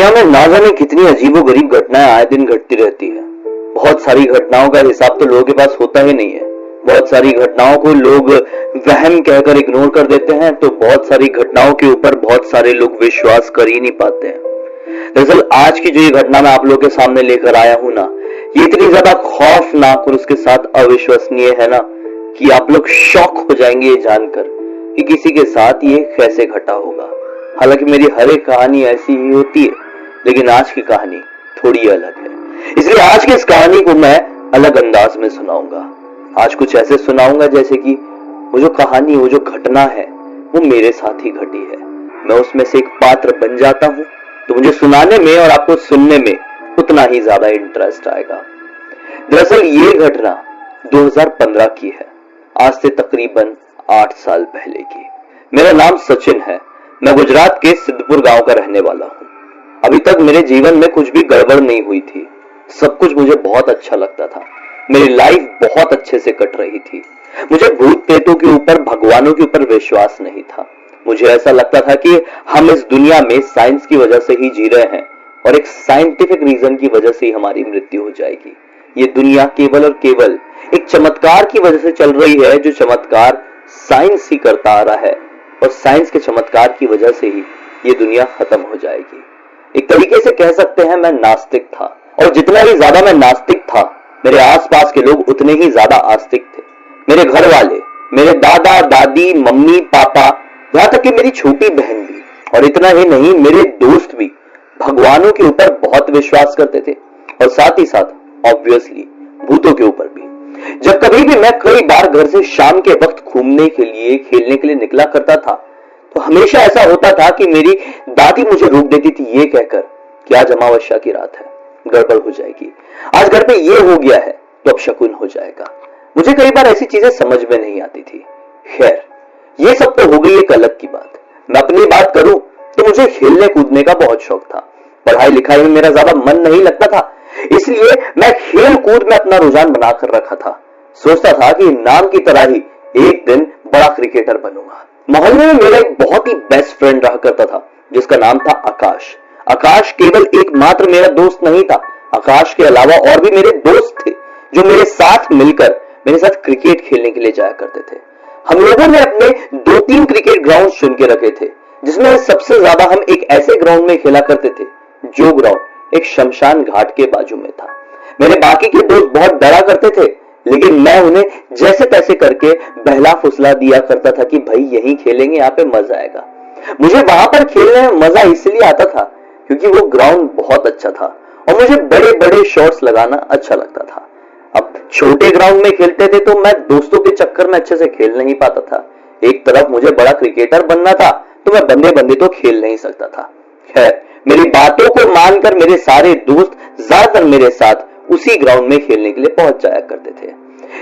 दुनिया में ना जाने कितनी अजीबोगरीब घटनाएं आए दिन घटती रहती है। बहुत सारी घटनाओं का हिसाब तो लोगों के पास होता ही नहीं है। बहुत सारी घटनाओं को लोग वहम कहकर इग्नोर कर देते हैं, तो बहुत सारी घटनाओं के ऊपर बहुत सारे लोग विश्वास कर ही नहीं पाते हैं। दरअसल आज की जो ये घटना मैं आप लोगों के सामने लेकर आया हूं ना, ये इतनी ज्यादा खौफनाक और उसके साथ अविश्वसनीय है ना कि आप लोग शॉक हो जाएंगे ये जानकर कि किसी के साथ ये कैसे घटा होगा। हालांकि मेरी हर एक कहानी ऐसी ही होती है, लेकिन आज की कहानी थोड़ी अलग है। इसलिए आज की इस कहानी को मैं अलग अंदाज में सुनाऊंगा। आज कुछ ऐसे सुनाऊंगा जैसे कि वो जो कहानी, वो जो घटना है, वो मेरे साथ ही घटी है। मैं उसमें से एक पात्र बन जाता हूं, तो मुझे सुनाने में और आपको सुनने में उतना ही ज्यादा इंटरेस्ट आएगा। दरअसल ये घटना 2015 की है, आज से तकरीबन 8 साल पहले की। मेरा नाम सचिन है। मैं गुजरात के सिद्धपुर गांव का रहने वाला हूं। अभी तक मेरे जीवन में कुछ भी गड़बड़ नहीं हुई थी। सब कुछ मुझे बहुत अच्छा लगता था। मेरी लाइफ बहुत अच्छे से कट रही थी। मुझे भूत प्रेतों के ऊपर, भगवानों के ऊपर विश्वास नहीं था। मुझे ऐसा लगता था कि हम इस दुनिया में साइंस की वजह से ही जी रहे हैं और एक साइंटिफिक रीजन की वजह से ही हमारी मृत्यु हो जाएगी। ये दुनिया केवल और केवल एक चमत्कार की वजह से चल रही है, जो चमत्कार साइंस ही करता आ रहा है, और साइंस के चमत्कार की वजह से ही ये दुनिया खत्म हो जाएगी। एक तरीके से कह सकते हैं मैं नास्तिक था, और जितना ही ज्यादा मैं नास्तिक था, मेरे आसपास के लोग उतने ही ज्यादा आस्तिक थे। मेरे घर वाले, मेरे दादा दादी, मम्मी पापा, यहां तक कि मेरी छोटी बहन भी, और इतना ही नहीं, मेरे दोस्त भी भगवानों के ऊपर बहुत विश्वास करते थे, और साथ ही साथ ऑब्वियसली भूतों के ऊपर भी। जब कभी भी मैं कई बार घर से शाम के वक्त घूमने के लिए, खेलने के लिए निकला करता था, तो हमेशा ऐसा होता था कि मेरी दादी मुझे रोक देती थी ये कहकर कि आज अमावस्या की रात है, गड़बड़ हो जाएगी, आज घर पे ये हो गया है तो अब शकुन हो जाएगा। मुझे कई बार ऐसी चीजें समझ में नहीं आती थी। खैर, ये सब तो हो गई एक अलग की बात। मैं अपनी बात करूं तो मुझे खेलने कूदने का बहुत शौक था। पढ़ाई लिखाई में मेरा ज्यादा मन नहीं लगता था, इसलिए मैं खेल कूद में अपना रुझान बनाकर रखा था। सोचता था कि नाम की तरह ही एक दिन बड़ा क्रिकेटर बनूंगा। मोहल्ले में मेरा एक बहुत ही बेस्ट फ्रेंड रहा करता था, जिसका नाम था आकाश। आकाश केवल एकमात्र मेरा दोस्त नहीं था। आकाश के अलावा और भी मेरे दोस्त थे, जो मेरे साथ मिलकर मेरे साथ क्रिकेट खेलने के लिए जाया करते थे। हम लोगों ने अपने 2-3 क्रिकेट ग्राउंड चुन के रखे थे, जिसमें सबसे ज्यादा हम एक ऐसे ग्राउंड में खेला करते थे जो ग्राउंड एक शमशान घाट के बाजू में था। मेरे बाकी के दोस्त बहुत डरा करते थे, लेकिन मैं उन्हें जैसे तैसे करके बहला फुसला दिया करता था कि भाई यहीं खेलेंगे, यहाँ पे मजा आएगा। मुझे वहां पर खेलने में मजा इसलिए आता था क्योंकि वो ग्राउंड बहुत अच्छा था और मुझे बड़े बड़े शॉट्स लगाना अच्छा लगता था। अब छोटे ग्राउंड में खेलते थे तो मैं दोस्तों के चक्कर में अच्छे से खेल नहीं पाता था। एक तरफ मुझे बड़ा क्रिकेटर बनना था, तो मैं बंदे बंदे तो खेल नहीं सकता था। खैर, मेरी बातों को मानकर मेरे सारे दोस्त ज्यादातर मेरे साथ उसी ग्राउंड में खेलने के लिए पहुंच जाया करते थे।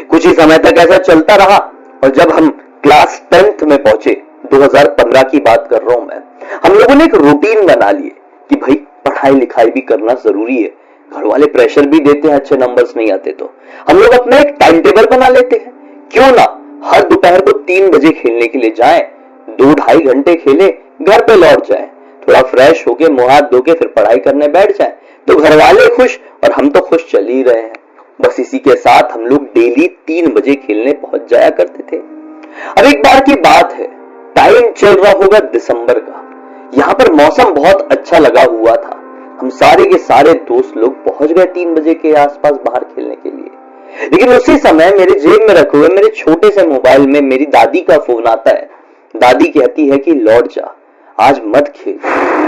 कुछ ही समय तक ऐसा चलता रहा, और जब हम क्लास 10th में पहुंचे, 2015 की बात कर रहा हूं मैं, हम लोगों ने एक रूटीन बना लिए कि भाई पढ़ाई लिखाई भी करना जरूरी है। घर वाले प्रेशर भी देते हैं, अच्छे नंबर्स नहीं आते तो हम लोग अपना एक टाइम टेबल बना लेते हैं। क्यों ना हर दोपहर को 3 बजे खेलने के लिए जाएं, 2-2.5 घंटे खेले, घर पे लौट जाएं, थोड़ा फ्रेश होके मुंह हाथ धो के फिर पढ़ाई करने बैठ जाएं, तो घर वाले खुश और हम तो खुश चल ही रहे हैं। बस इसी के साथ हम लोग डेली 3 बजे खेलने पहुंच जाया करते थे। अब एक बार की बात है, टाइम चल रहा होगा दिसंबर का। यहाँ पर मौसम बहुत अच्छा लगा हुआ था। हम सारे के सारे दोस्त लोग पहुंच गए 3 बजे के आसपास बाहर खेलने के लिए। लेकिन उसी समय मेरे जेब में रखे हुए मेरे छोटे से मोबाइल में मेरी दादी का फोन आता है। दादी कहती है कि लौट जा, आज मत खेल।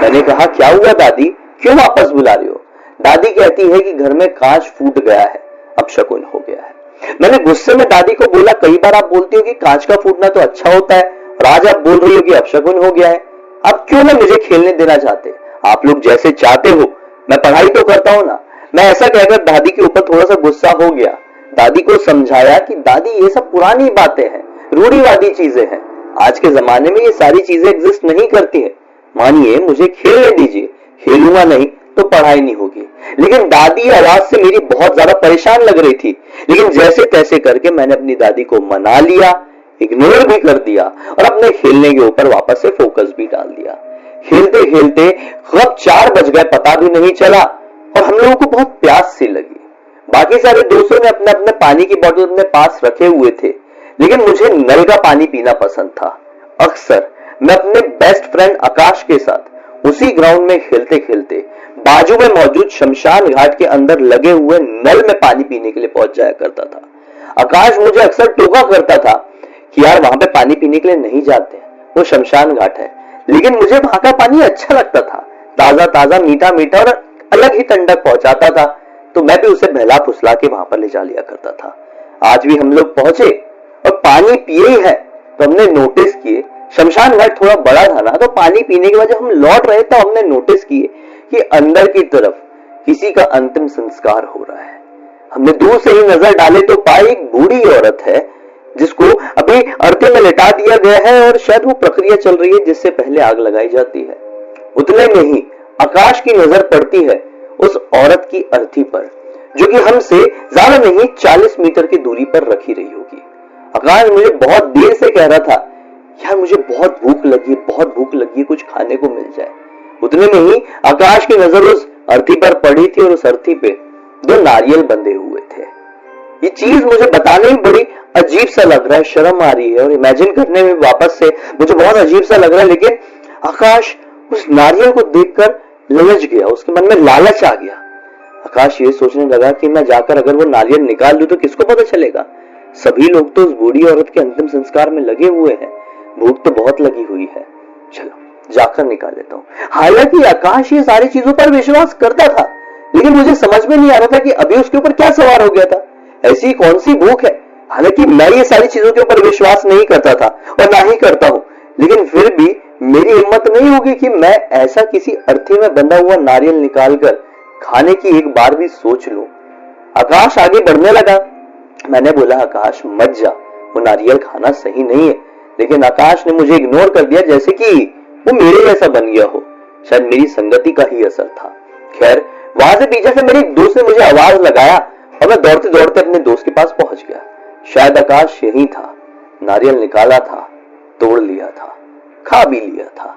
मैंने कहा क्या हुआ दादी, क्यों वापस बुला रही हो? दादी कहती है कि घर में कांच फूट गया है, अब शकुन हो गया है। मैंने गुस्से में दादी को बोला, कई बार आप बोलती हो कि कांच का फूटना तो अच्छा होता है, और आज आप बोल रही हो कि अब शकुन हो गया है। अब क्यों ना मुझे खेलने देना चाहते? आप लोग जैसे चाहते हो, मैं पढ़ाई तो करता हूं ना। मैं ऐसा कहकर दादी के ऊपर थोड़ा सा गुस्सा हो गया। दादी को समझाया कि दादी ये सब पुरानी बातें हैं, रूढ़िवादी चीजें हैं। आज के जमाने में ये सारी चीजें एग्जिस्ट नहीं करती हैं। मानिए मुझे खेलने दीजिए, खेलूंगा नहीं तो पढ़ाई नहीं होगी। लेकिन दादी आवाज से मेरी बहुत ज्यादा परेशान लग रही थी। लेकिन जैसे तैसे करके मैंने अपनी दादी को मना लिया, इग्नोर भी कर दिया और अपने खेलने के ऊपर वापस से फोकस भी डाल दिया। खेलते खेलते कब 4 बज गए पता भी नहीं चला और हम लोगों को बहुत प्यास सी लगी। बाकी सारे दोस्तों ने अपने अपने पानी की बोतल अपने पास रखे हुए थे, लेकिन मुझे नल का पानी पीना पसंद था। अक्सर मैं अपने बेस्ट फ्रेंड आकाश के साथ उसी ग्राउंड में खेलते खेलते बाजू में मौजूद शमशान घाट के अंदर लगे हुए नल में पानी पीने के लिए पहुंच जाया करता था। आकाश मुझे अक्सर टोका करता था कि यार वहां पे पानी पीने के लिए नहीं जाते, वो शमशान घाट है, लेकिन मुझे वहां का पानी अच्छा लगता था, ताजा ताजा मीठा मीठा और अलग ही ठंडक पहुंचाता था। तो मैं भी उसे बहला फुसला के वहां पर ले जा लिया करता था। आज भी हम लोग पहुंचे और पानी पिए ही है तो हमने नोटिस किए, शमशान घाट थोड़ा बड़ा था ना, तो पानी पीने के बाद जब हम लौट रहे तो हमने नोटिस किए कि अंदर की तरफ किसी का अंतिम संस्कार हो रहा है। हमने दूर से ही नजर डाले तो पाई एक बूढ़ी औरत है जिसको अभी अर्थी में लिटा दिया गया है और शायद वो प्रक्रिया चल रही है जिससे पहले आग लगाई जाती है। उतने में ही आकाश की नजर पड़ती है उस औरत की अर्थी पर, जो कि हमसे ज्यादा नहीं 40 मीटर की दूरी पर रखी रही होगी। आकाश मुझे बहुत देर से कह रहा था यार मुझे बहुत भूख लगी है, बहुत भूख लगी है, कुछ खाने को मिल जाए। उतने में ही आकाश की नजर उस अर्थी पर पड़ी थी और उस अर्थी पे 2 नारियल बंधे हुए थे। ये चीज मुझे बताने में बड़ी अजीब सा लग रहा है, शर्म आ रही है और इमेजिन करने में वापस से मुझे बहुत अजीब सा लग रहा है, लेकिन आकाश उस नारियल को देखकर ललच गया, उसके मन में लालच आ गया। आकाश ये सोचने लगा कि मैं जाकर अगर वो नारियल निकाल दूं तो किसको पता चलेगा, सभी लोग तो उस बूढ़ी औरत के अंतिम संस्कार में लगे हुए हैं, भूख तो बहुत लगी हुई है, चलो जाकर निकाल लेता हूं। हालांकि आकाश ये सारी चीजों पर विश्वास करता था, लेकिन मुझे समझ में नहीं आ रहा था कि अभी उसके ऊपर क्या सवार हो गया था, ऐसी कौन सी भूख है। हालांकि मैं ये सारी चीजों के ऊपर विश्वास नहीं करता था और ना ही करता हूं, लेकिन फिर भी मेरी हिम्मत नहीं होगी कि मैं ऐसा किसी अर्थी में बंधा हुआ नारियल निकालकर खाने की एक बार भी सोच लूं। आकाश आगे बढ़ने लगा। मैंने बोला आकाश मत जा, वो नारियल खाना सही नहीं है, लेकिन आकाश ने मुझे इग्नोर कर दिया जैसे कि वो मेरे जैसा बन गया हो, शायद मेरी संगति का ही असर था। खैर वहां से पीछे से मेरे एक दोस्त ने मुझे आवाज लगाया और मैं दौड़ते दौड़ते अपने दोस्त के पास पहुंच गया। शायद आकाश यही था, नारियल निकाला था, तोड़ लिया था, खा भी लिया था।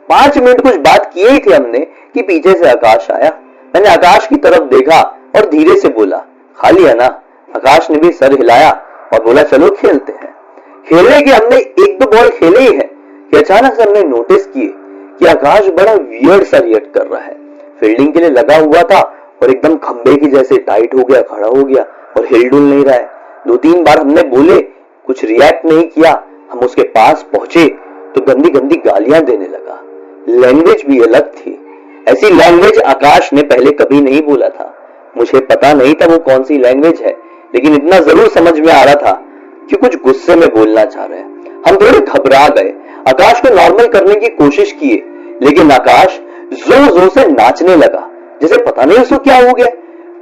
5 मिनट कुछ बात किए ही थे हमने कि पीछे से आकाश आया। मैंने आकाश की तरफ देखा और धीरे से बोला खा लिया ना। आकाश ने भी सर हिलाया और बोला चलो खेलते हैं। खेलने के हमने 1-2 बॉल खेले ही है कि अचानक से हमने नोटिस किए कि आकाश बड़ा वियर्ड सा रिएक्ट कर रहा है। फील्डिंग के लिए लगा हुआ था और एकदम खंबे की जैसे टाइट हो गया, खड़ा हो गया और हिलडुल नहीं रहा है। 2-3 बार हमने बोले, कुछ रिएक्ट नहीं किया। हम उसके पास पहुंचे तो गंदी गंदी गालियां देने लगा। लैंग्वेज भी अलग थी, ऐसी लैंग्वेज आकाश ने पहले कभी नहीं बोला था। मुझे पता नहीं था वो कौन सी लैंग्वेज है, लेकिन इतना जरूर समझ में आ रहा था कि कुछ गुस्से में बोलना चाह रहे हैं। हम थोड़े घबरा गए, आकाश को नॉर्मल करने की कोशिश किए, लेकिन आकाश जोर जोर से नाचने लगा जैसे पता नहीं उसको क्या हो गया।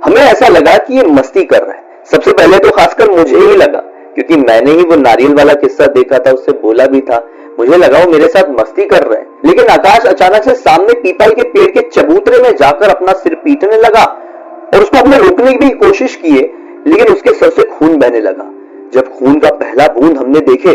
हमें ऐसा लगा कि ये मस्ती कर रहा है। सबसे पहले तो खासकर मुझे ही लगा, क्योंकि मैंने ही वो नारियल वाला किस्सा देखा था, उससे बोला भी था। मुझे लगा वो मेरे साथ मस्ती कर रहे हैं, लेकिन आकाश अचानक से सामने पीपल के पेड़ के चबूतरे में जाकर अपना सिर पीटने लगा और उसको हमने रोकने की भी कोशिश किए, लेकिन उसके सर से खून बहने लगा। जब खून का पहला बूंद हमने देखे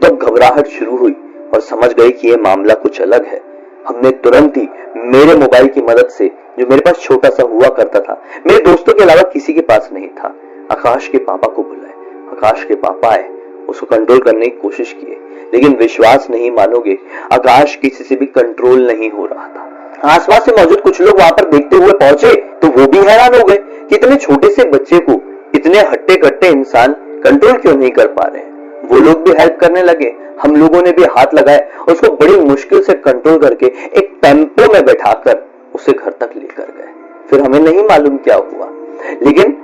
तो घबराहट शुरू हुई और समझ गए कि यह मामला कुछ अलग है। हमने तुरंत ही मेरे मोबाइल की मदद से, जो मेरे पास छोटा सा हुआ करता था, मेरे दोस्तों के अलावा किसी के पास नहीं था, आकाश के पापा को बुलाए। आकाश के पापा आए, उसको कंट्रोल करने की कोशिश किए, लेकिन विश्वास नहीं मानोगे, आकाश किसी से भी कंट्रोल नहीं हो रहा था। आसपास से मौजूद कुछ लोग वहां पर देखते हुए पहुंचे तो वो भी हैरान हो गए कि इतने छोटे से बच्चे को इतने हट्टे कट्टे इंसान कंट्रोल क्यों नहीं कर पा रहे हैं। वो लोग भी हेल्प करने लगे, हम लोगों ने भी हाथ लगाए, उसको बड़ी मुश्किल से कंट्रोल करके एक टेम्पो में बैठाकर उसे घर तक लेकर गए। फिर हमें नहीं मालूम क्या हुआ, लेकिन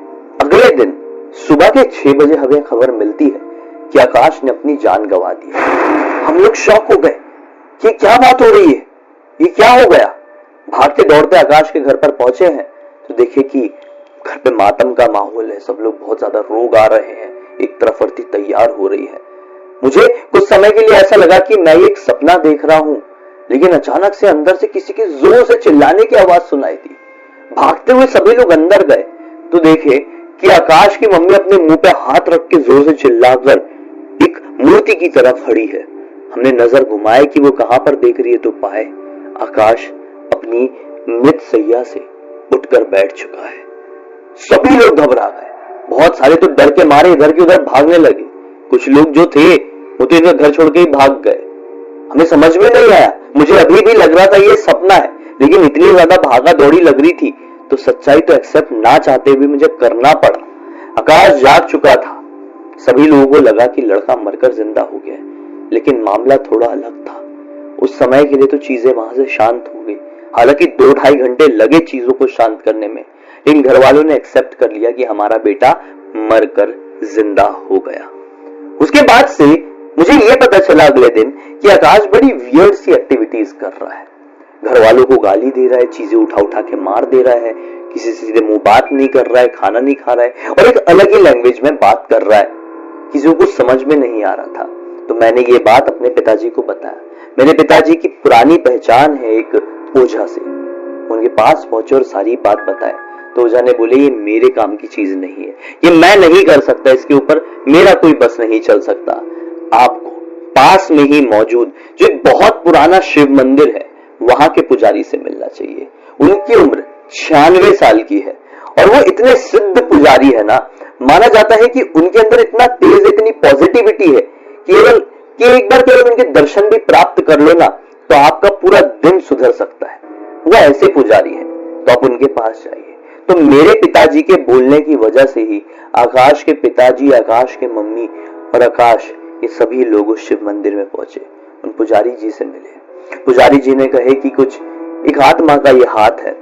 अगले दिन सुबह के 6 बजे हमें खबर मिलती है कि आकाश ने अपनी जान गंवा दी। हम लोग शॉक हो गए कि क्या बात हो रही है, ये क्या हो गया। भागते दौड़ते आकाश के घर पर पहुंचे हैं तो देखे कि घर पे मातम का माहौल है, सब लोग बहुत ज्यादा रोग आ रहे हैं, एक तरफ अर्थी तैयार हो रही है। मुझे कुछ समय के लिए ऐसा लगा कि मैं एक सपना देख रहा हूं, लेकिन अचानक से अंदर से किसी की जोर से चिल्लाने की आवाज सुनाई दी। भागते हुए सभी लोग अंदर गए तो देखे कि आकाश की मम्मी अपने मुंह पे हाथ रख के जोर से चिल्लाकर एक मूर्ति की तरफ खड़ी है। हमने नजर घुमाए कि वो कहां पर देख रही है तो पाए आकाश अपनी मृत सैया से उठकर बैठ चुका है। सभी लोग घबरा गए, बहुत सारे तो डर के मारे इधर की उधर भागने लगे। कुछ लोग जो थे वो तो इधर घर छोड़ के ही भाग गए। हमें समझ में नहीं आया, मुझे अभी भी लग रहा था ये सपना है, लेकिन इतनी ज्यादा भागा दौड़ी लग रही थी तो सच्चाई तो एक्सेप्ट ना चाहते हुए मुझे करना पड़ा। आकाश जाग चुका था। सभी लोगों को लगा कि लड़का मरकर जिंदा हो गया, लेकिन मामला थोड़ा अलग था। उस समय के लिए तो चीजें वहां से शांत हो गई, हालांकि 2-2.5 घंटे लगे चीजों को शांत करने में, लेकिन घर वालों ने एक्सेप्ट कर लिया कि हमारा बेटा मरकर जिंदा हो गया। उसके बाद से मुझे यह पता चला अगले दिन कि आकाश बड़ी वियर्ड सी एक्टिविटीज कर रहा है। घर वालों को गाली दे रहा है, चीजें उठा उठा के मार दे रहा है, किसी से सीधे मुंह बात नहीं कर रहा है, खाना नहीं खा रहा है और एक अलग ही लैंग्वेज में बात कर रहा है। किसी को कुछ समझ में नहीं आ रहा था। तो मैंने ये बात अपने पिताजी को बताया। मेरे पिताजी की पुरानी पहचान है एक ओझा से। उनके पास पहुंचे और सारी बात बताए तो ओझा ने बोले ये मेरे काम की चीज नहीं है, ये मैं नहीं कर सकता, इसके ऊपर मेरा कोई बस नहीं चल सकता। आपको पास में ही मौजूद जो एक बहुत पुराना शिव मंदिर है वहां के पुजारी से मिलना चाहिए। उनकी उम्र 96 साल की है और वो इतने सिद्ध पुजारी है ना, माना जाता है कि उनके अंदर इतना तेज, इतनी पॉजिटिविटी है कि एक बार केवल उनके दर्शन भी प्राप्त कर लो ना तो आपका पूरा दिन सुधर सकता है। वो ऐसे पुजारी है, तो आप उनके पास जाइए। तो मेरे पिताजी के बोलने की वजह से ही आकाश के पिताजी, आकाश के मम्मी और आकाश ये सभी लोग उस शिव मंदिर में पहुंचे, उन पुजारी जी से मिले। पुजारी जी ने कहे कि कुछ एक आत्मा का ये हाथ है,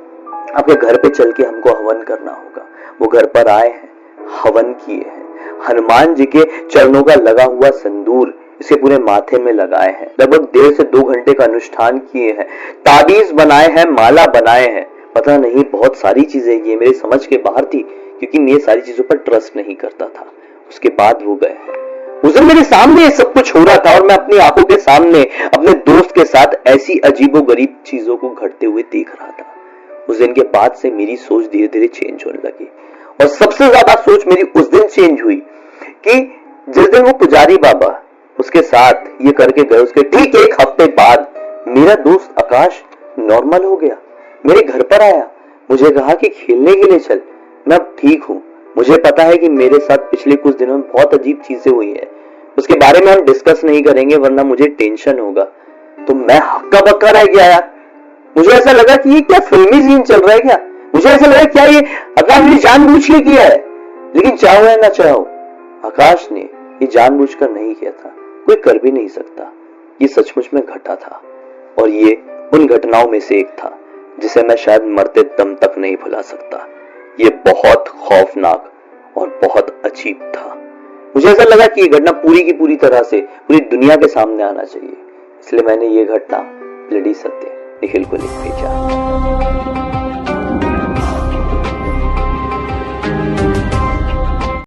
आपके घर पे चल के हमको हवन करना होगा। वो घर पर आए हैं, हवन किए हैं, हनुमान जी के चरणों का लगा हुआ संदूर इसके पूरे माथे में लगाए हैं, लगभग 1.5 से 2 घंटे का अनुष्ठान किए हैं, ताबीज बनाए हैं, माला बनाए हैं, पता नहीं बहुत सारी चीजें ये मेरे समझ के बाहर थी क्योंकि मैं ये सारी चीजों पर ट्रस्ट नहीं करता था। उसके बाद वो गए। उस दिन मेरे सामने सब कुछ हो रहा था और मैं अपनी आंखों के सामने अपने दोस्त के साथ ऐसी अजीबोगरीब चीजों को घटते हुए देख रहा था। उस दिन के बाद से मेरी सोच धीरे धीरे चेंज होने लगी और सबसे ज्यादा सोच मेरी उस दिन चेंज हुई कि जिस दिन वो पुजारी बाबा उसके साथ ये करके गए, उसके ठीक 1 हफ्ते बाद मेरा दोस्त आकाश नॉर्मल हो गया, मेरे घर पर आया, मुझे कहा कि खेलने के लिए चल, मैं अब ठीक हूं। मुझे पता है कि मेरे साथ पिछले कुछ दिनों में बहुत अजीब चीजें हुई हैं, उसके बारे में हम डिस्कस नहीं करेंगे वरना मुझे टेंशन होगा। तो मैं हक्का बक्का रह गया यार। मुझे ऐसा लगा कि ये क्या फिल्मी सीन चल रहा है क्या, मुझे ऐसा लगा क्या ये आकाश ने जानबूझ के किया है। लेकिन चाहो या ना चाहो, आकाश ने ये जानबूझकर नहीं किया था, कोई कर भी नहीं सकता। ये सचमुच में घटा था और ये उन घटनाओं में से एक था जिसे मैं शायद मरते दम तक नहीं भुला सकता। ये बहुत खौफनाक और बहुत अजीब था। मुझे ऐसा लगा कि ये घटना पूरी की पूरी तरह से पूरी दुनिया के सामने आना चाहिए, इसलिए मैंने ये घटना ब्लडी सत्य निखिल को लिख भेजा।